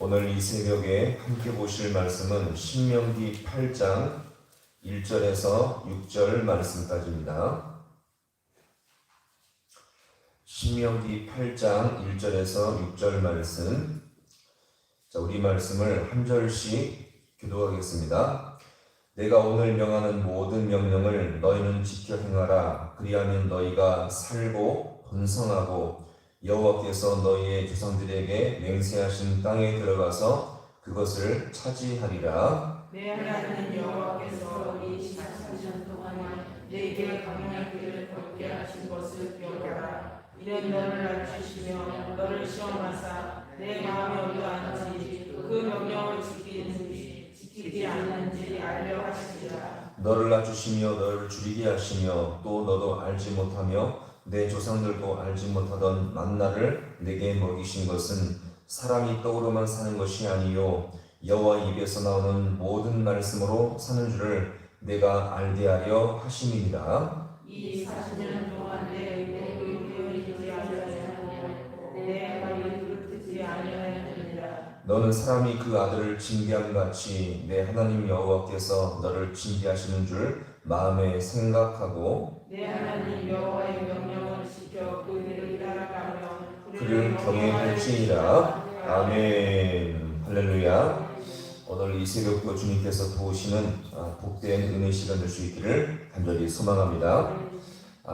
오늘 이 새벽에 함께 보실 말씀은 신명기 8장 1절에서 6절 말씀까지입니다. 신명기 8장 1절에서 6절 말씀. 자, 우리 말씀을 한 절씩 교독하겠습니다. 내가 오늘 명하는 모든 명령을 너희는 지켜 행하라. 그리하면 너희가 살고 번성하고 여호와께서 너희의 조상들에게 맹세하신 땅에 들어가서 그것을 차지하리라. 내 하나님 여호와께서 이 14년 동안에 내게 강령의 길을 걷게 하신 것을 기억하라. 이는 너를 낮추시며 너를 시험하사 내 마음이 어떠한지 그 명령을 지키는지 지키지 않는지 알려 하시리라. 너를 낮추시며 너를 줄이게 하시며 또 너도 알지 못하며 내 조상들도 알지 못하던 만나를 내게 먹이신 것은 사람이 떡으로만 사는 것이 아니요 여호와 입에서 나오는 모든 말씀으로 사는 줄을 내가 알게 하려 하심이니라. 이 40년 동안 내 의를 듣지 아니하였고 내 말을 듣지 아니하였느니라. 너는 사람이 그 아들을 징계함 같이 내 하나님 여호와께서 너를 징계하시는 줄 마음에 생각하고 내 하나님 여호와의 명령을 지켜 그 일을 따라가며 그를 경외할지니라. 아멘. 할렐루야. 오늘 이 새벽도 주님께서 도우시는 복된 은혜 시간 될 수 있기를 간절히 소망합니다.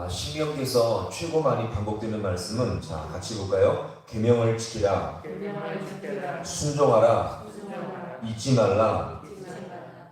신명기에서 최고 많이 반복되는 말씀은 자 같이 볼까요? 계명을 지키라, 순종하라, 잊지 말라.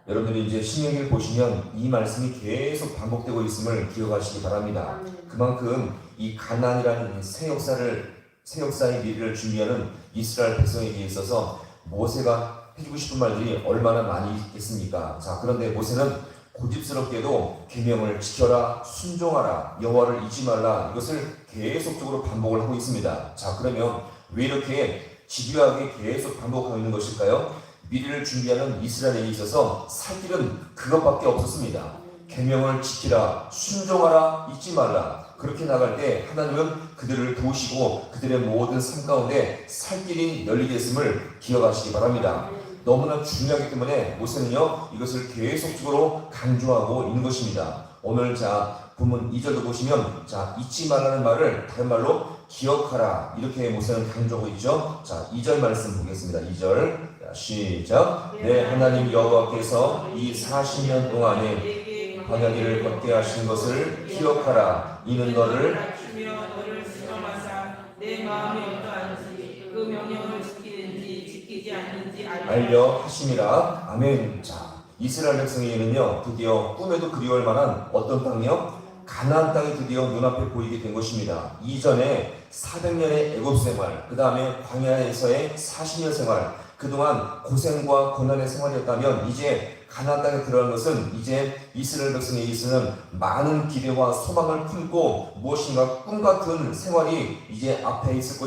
여러분들이 이제 신명기를 보시면 이 말씀이 계속 반복되고 있음을 기억하시기 바랍니다. 그만큼 이 가나안이라는 새 역사의 미래를 준비하는 이스라엘 백성에게 있어서 모세가 해주고 싶은 말들이 얼마나 많이 있겠습니까? 자, 그런데 모세는 고집스럽게도 계명을 지켜라, 순종하라, 여호와를 잊지 말라, 이것을 계속적으로 반복을 하고 있습니다. 자, 그러면 왜 이렇게 집요하게 계속 반복하고 있는 것일까요? 미래를 준비하는 이스라엘에 있어서 살 길은 그것밖에 없었습니다. 계명을 지키라, 순종하라, 잊지 말라. 그렇게 나갈 때 하나님은 그들을 도우시고 그들의 모든 삶 가운데 살 길이 열리게 했음을 기억하시기 바랍니다. 너무나 중요하기 때문에 모세는요 이것을 계속적으로 강조하고 있는 것입니다. 오늘 자 본문 2절도 보시면 자 잊지 말라는 말을 다른 말로 기억하라 이렇게 모세는 강조하고 있죠. 자 2절 말씀 보겠습니다. 2절 시작. 내 하나님 여호와께서 이 40년 동안에 광야길을 걷게 하신 것을 기억하라. 이는 너를 낮추며 너를 시험하사 내 마음이 어떠한지 그 명령을 지키는지 지키지 않는지 알려 하심이라. 아멘. 자, 이스라엘 백성에게는요 드디어 꿈에도 그리울 만한 어떤 땅이요? 가나안 땅이 드디어 눈앞에 보이게 된 것입니다. 이전에 400년의 애굽 생활, 그 다음에 광야에서의 40년 생활, 그동안 고생과 고난의 생활이었다면 이제 가나안 땅에 들어간 것은 이제 이스라엘 백성에게 있어서는 많은 기대와 소망을 품고 무엇인가 꿈같은 생활이 이제 앞에 있을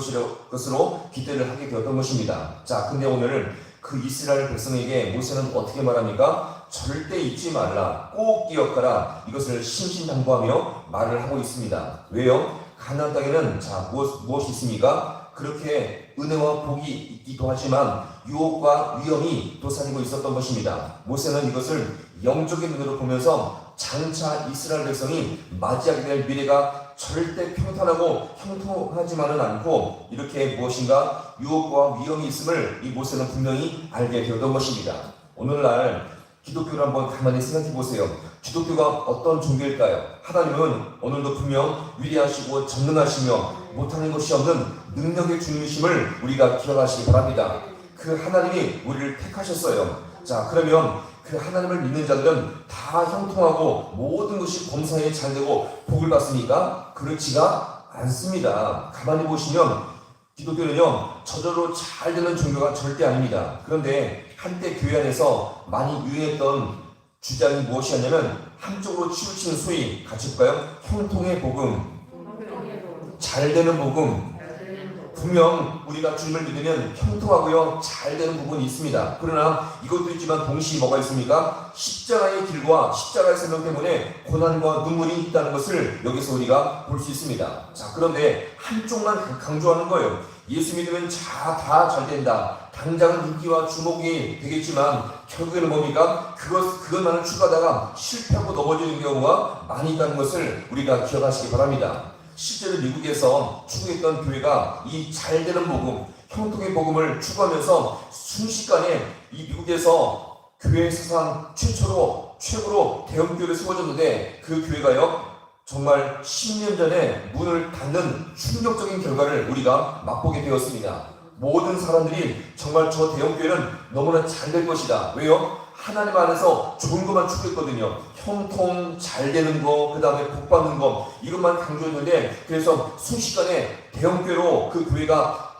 것으로 기대를 하게 되었던 것입니다. 자, 근데 오늘 그 이스라엘 백성에게 모세는 어떻게 말합니까? 절대 잊지 말라, 꼭 기억하라, 이것을 신신당부하며 말을 하고 있습니다. 왜요? 가나안 땅에는 자 무엇이 있습니까? 그렇게 은혜와 복이 있기도 하지만 유혹과 위험이 도사리고 있었던 것입니다. 모세는 이것을 영적인 눈으로 보면서 장차 이스라엘 백성이 맞이하게 될 미래가 절대 평탄하고 형통하지만은 않고 이렇게 무엇인가 유혹과 위험이 있음을 이 모세는 분명히 알게 되었던 것입니다. 오늘날 기독교를 한번 가만히 생각해 보세요. 기독교가 어떤 종교일까요? 하나님은 오늘도 분명 위대하시고 전능하시며 못하는 것이 없는 능력의 주님이심을 우리가 기억하시기 바랍니다. 그 하나님이 우리를 택하셨어요. 자, 그러면 그 하나님을 믿는 자들은 다 형통하고 모든 것이 범사에 잘 되고 복을 받습니까? 그렇지가 않습니다. 가만히 보시면 기독교는요 저절로 잘 되는 종교가 절대 아닙니다. 그런데 한때 교회 안에서 많이 유행했던 주장이 무엇이었냐면 한쪽으로 치우치는 소위 같이 볼까요? 형통의 복음, 잘 되는 복음, 분명 우리가 주님을 믿으면 형통하고요 잘 되는 부분이 있습니다. 그러나 이것도 있지만 동시에 뭐가 있습니까? 십자가의 길과 십자가의 생명 때문에 고난과 눈물이 있다는 것을 여기서 우리가 볼 수 있습니다. 자, 그런데 한쪽만 강조하는 거예요. 예수 믿으면 다 잘 된다. 당장은 인기와 주목이 되겠지만 결국에는 뭡니까? 그것만을 추구하다가 실패하고 넘어지는 경우가 많이 있다는 것을 우리가 기억하시기 바랍니다. 실제로 미국에서 추구했던 교회가 이 잘되는 복음, 형통의 복음을 추구하면서 순식간에 이 미국에서 교회 사상 최고로 대형 교회를 세워졌는데 그 교회가요 정말 10년 전에 문을 닫는 충격적인 결과를 우리가 맛보게 되었습니다. 모든 사람들이 정말 저 대형 교회는 너무나 잘 될 것이다. 왜요? 하나님 안에서 좋은 것만 추구했거든요. 형통, 잘 되는 거, 그 다음에 복 받는 거, 이것만 강조했는데, 그래서 순식간에 대형교회로 그 교회가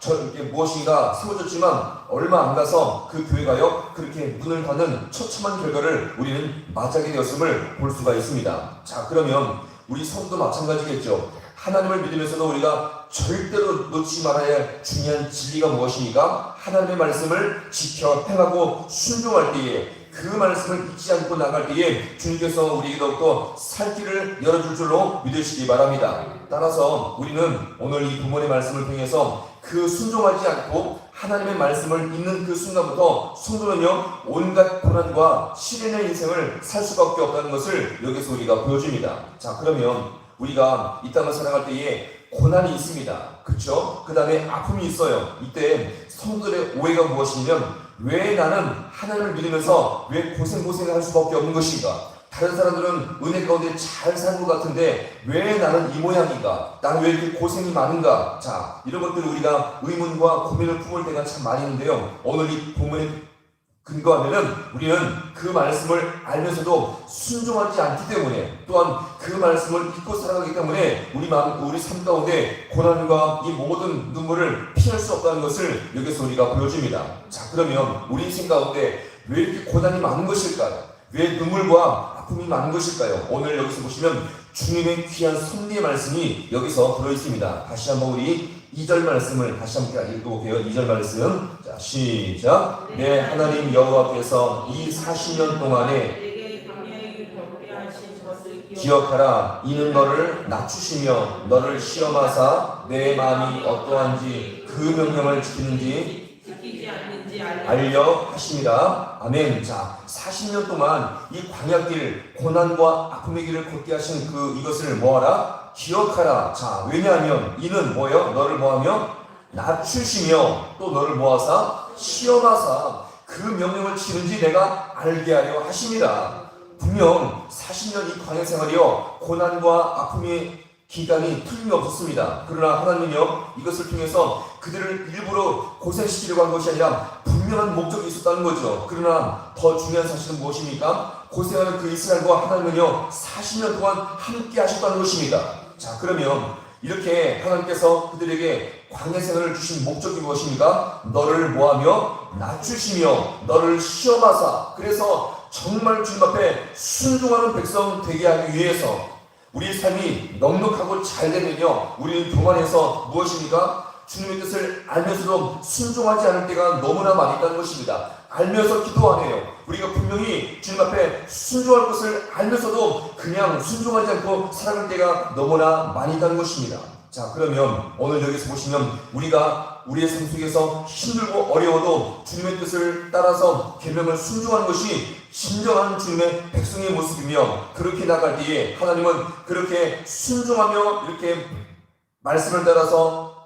무엇인가 세워졌지만, 얼마 안 가서 그 교회가요, 그렇게 문을 닫는 처참한 결과를 우리는 맞이하게 되었음을 볼 수가 있습니다. 자, 그러면 우리 성도 마찬가지겠죠. 하나님을 믿으면서도 우리가 절대로 놓치지 말아야 할 중요한 진리가 무엇입니까? 하나님의 말씀을 지켜 행하고 순종할 때에 그 말씀을 잊지 않고 나갈 때에 주님께서 우리에게 더욱더 살 길을 열어줄 줄로 믿으시기 바랍니다. 따라서 우리는 오늘 이 부모의 말씀을 통해서 그 순종하지 않고 하나님의 말씀을 읽는 그 순간부터 성도는요 온갖 고난과 시련의 인생을 살 수밖에 없다는 것을 여기서 우리가 보여줍니다. 자, 그러면 우리가 이 땅을 살아갈 때에 고난이 있습니다. 그렇죠? 그 다음에 아픔이 있어요. 이때 성도들의 오해가 무엇이냐면 왜 나는 하나님을 믿으면서 왜 고생을 할 수밖에 없는 것인가? 다른 사람들은 은혜 가운데 잘 사는 것 같은데 왜 나는 이 모양인가? 나는 왜 이렇게 고생이 많은가? 자, 이런 것들을 우리가 의문과 고민을 품을 때가 참 많이 있는데요. 오늘 이 본문에 근거하면은 우리는 그 말씀을 알면서도 순종하지 않기 때문에 또한 그 말씀을 믿고 살아가기 때문에 우리 삶 가운데 고난과 이 모든 눈물을 피할 수 없다는 것을 여기서 우리가 보여줍니다. 자, 그러면 우리 인생 가운데 왜 이렇게 고난이 많은 것일까요? 왜 눈물과 아픔이 많은 것일까요? 오늘 여기서 보시면 주님의 귀한 섭리의 말씀이 여기서 들어있습니다. 다시 한번 우리 2절 말씀을 다시 함께 읽어볼게요. 2절 말씀. 자, 시작. 내 하나님 여호와께서 이 40년 동안에 기억하라. 이는 너를 낮추시며 너를 시험하사 내 마음이 어떠한지 그 명령을 지키는지 지키지 않는지 알려 하십니다. 아멘. 자, 40년 동안 이 광야길, 고난과 아픔의 길을 걷게 하신 이것을 뭐하라? 기억하라. 자, 왜냐하면 이는 뭐예요? 너를 뭐하며? 낮추시며 또 너를 뭐하사? 시험하사 그 명령을 지는지 내가 알게 하려 하십니다. 분명 40년 이 광야 생활이요 고난과 아픔의 기간이 틀림없었습니다. 그러나 하나님은요 이것을 통해서 그들을 일부러 고생시키려고 한 것이 아니라 분명한 목적이 있었다는 거죠. 그러나 더 중요한 사실은 무엇입니까? 고생하는 그 이스라엘과 하나님은요 40년 동안 함께 하셨다는 것입니다. 자, 그러면 이렇게 하나님께서 그들에게 광야 생활을 주신 목적이 무엇입니까? 너를 뭐하며? 낮추시며 너를 시험하사. 그래서 정말 주님 앞에 순종하는 백성 되게 하기 위해서 우리 삶이 넉넉하고 잘 되면요 우리는 교만해서 무엇입니까? 주님의 뜻을 알면서도 순종하지 않을 때가 너무나 많이 있다는 것입니다. 알면서 기도 안 해요. 우리가 분명히 주님 앞에 순종할 것을 알면서도 그냥 순종하지 않고 살아갈 때가 너무나 많이 있다는 것입니다. 자, 그러면 오늘 여기서 보시면 우리가 우리의 삶 속에서 힘들고 어려워도 주님의 뜻을 따라서 계명을 순종하는 것이 진정한 주님의 백성의 모습이며 그렇게 나갈 때에 하나님은 그렇게 순종하며 이렇게 말씀을 따라서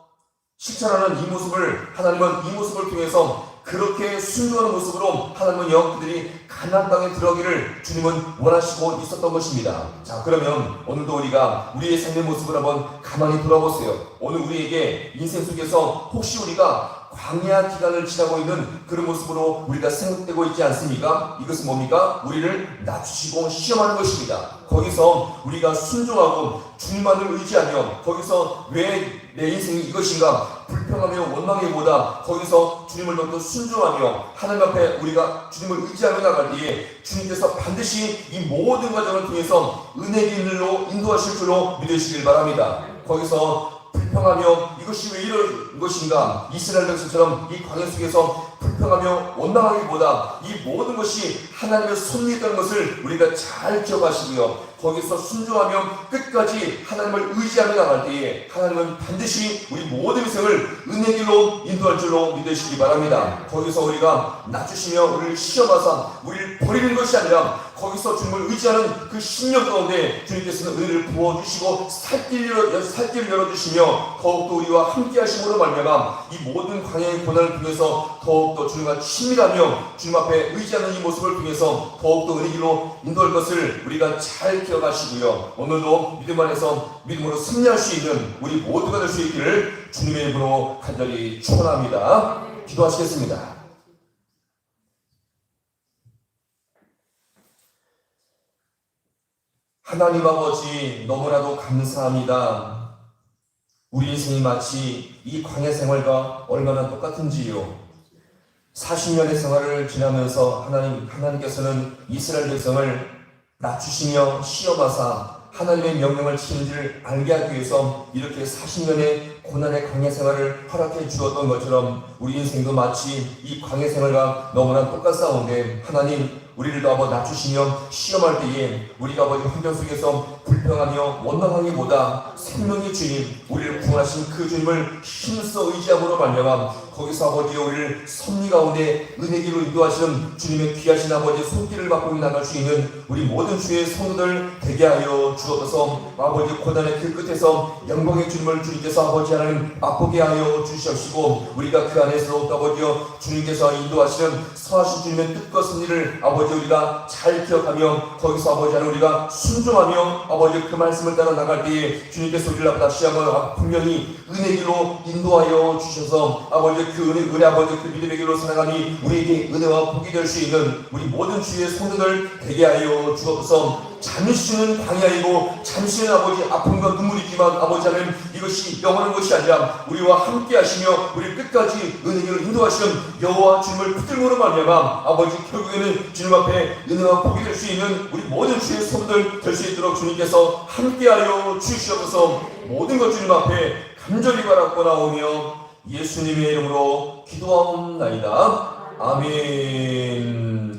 실천하는 이 모습을 하나님은 이 모습을 통해서 그렇게 순종하는 모습으로 하나님은요 그들이 가나안 땅에 들어가기를 주님은 원하시고 있었던 것입니다. 자, 그러면 오늘도 우리가 우리의 삶의 모습을 한번 가만히 돌아보세요. 오늘 우리에게 인생 속에서 혹시 우리가 광야 기간을 지나고 있는 그런 모습으로 우리가 생각되고 있지 않습니까? 이것은 뭡니까? 우리를 낮추시고 시험하는 것입니다. 거기서 우리가 순종하고 주님만을 의지하며 거기서 왜 내 인생이 이것인가 불평하며 원망하기보다 거기서 주님을 더욱더 순종하며 하나님 앞에 우리가 주님을 의지하며 나갈 때에 주님께서 반드시 이 모든 과정을 통해서 은혜의 길로 인도하실 줄로 믿으시길 바랍니다. 거기서 불평하며 이것이 왜 이런 것인가, 이스라엘 백성처럼 이 광야 속에서 불평하며 원망하기보다 이 모든 것이 하나님의 섭리에 있다는 것을 우리가 잘 기억하시고요, 거기서 순종하며 끝까지 하나님을 의지하며 나갈 때에 하나님은 반드시 우리 모든 인생을 은혜의 길로 인도할 줄로 믿으시기 바랍니다. 거기서 우리가 낮추시며 우리를 시험하사 우리를 버리는 것이 아니라 거기서 주님을 의지하는 그 신령 가운데 주님께서는 은혜를 부어주시고 살길을 열어주시며 더욱더 우리와 함께 하심으로 말미암아 이 모든 광야의 고난을 통해서 더욱더 주님과 친밀하며 주님 앞에 의지하는 이 모습을 통해서 더욱더 은혜의 길로 인도할 것을 우리가 잘 기억하시고요, 오늘도 믿음 안에서 믿음으로 승리할 수 있는 우리 모두가 될 수 있기를 주님의 이름으로 간절히 축원합니다. 기도하시겠습니다. 하나님 아버지, 너무나도 감사합니다. 우리 인생이 마치 이 광야 생활과 얼마나 똑같은지요. 40년의 생활을 지나면서 하나님께서는 이스라엘 백성을 낮추시며 시험하사 하나님의 명령을 지키는지를 알게 하기 위해서 이렇게 40년의 고난의 광야 생활을 허락해 주었던 것처럼 우리 인생도 마치 이 광야 생활과 너무나 똑같사온데, 하나님 우리를 아버지 낮추시며 시험할 때에 우리가 아버지 환경 속에서 불평하며 원망하기보다 생명의 주님, 우리를 구원하신 그 주님을 힘써 의지함으로 말미암아 거기서 아버지 우리를 섭리 가운데 은혜기로 인도하시는 주님의 귀하신 아버지 손길을 받고 나갈 수 있는 우리 모든 주의 성도들 되게 하여 주옵소서. 아버지 고난의 그 끝에서 영광의 주님을 주님께서 아버지 하나님 맛보게 하여 주시옵시고, 우리가 그 안에서 아버지여 주님께서 인도하시는 선하신 주님의 뜻과 섭리를 아버지 우리가 잘 기억하며 거기서 아버지 하나님 우리가 순종하며 아버지 그 말씀을 따라 나갈 때에 주님께서 우리를 다시 한번 분명히 은혜의 길로 인도하여 주셔서 아버지 그 은혜 아버지 그 믿음의 길로 살아가니 우리에게 은혜와 복이 될 수 있는 우리 모든 주의 성도들 되게 하여 주옵소서. 잠시는 광야이고 잠시는 아버지 아픔과 눈물이 있지만 아버지 하나님 이것이 영원한 것이 아니라 우리와 함께 하시며 우리 끝까지 은혜의 길로 인도하시는 여호와 주님을 붙들므로 말미암아 아버지 결국에는 주님 앞에 은혜와 복이 될 수 있는 우리 모든 주의 성도들 될 수 있도록 주님께서 함께하여 주시옵소서. 모든 것 주님 앞에 간절히 바라고 나오며 예수님의 이름으로 기도하옵나이다. 아멘.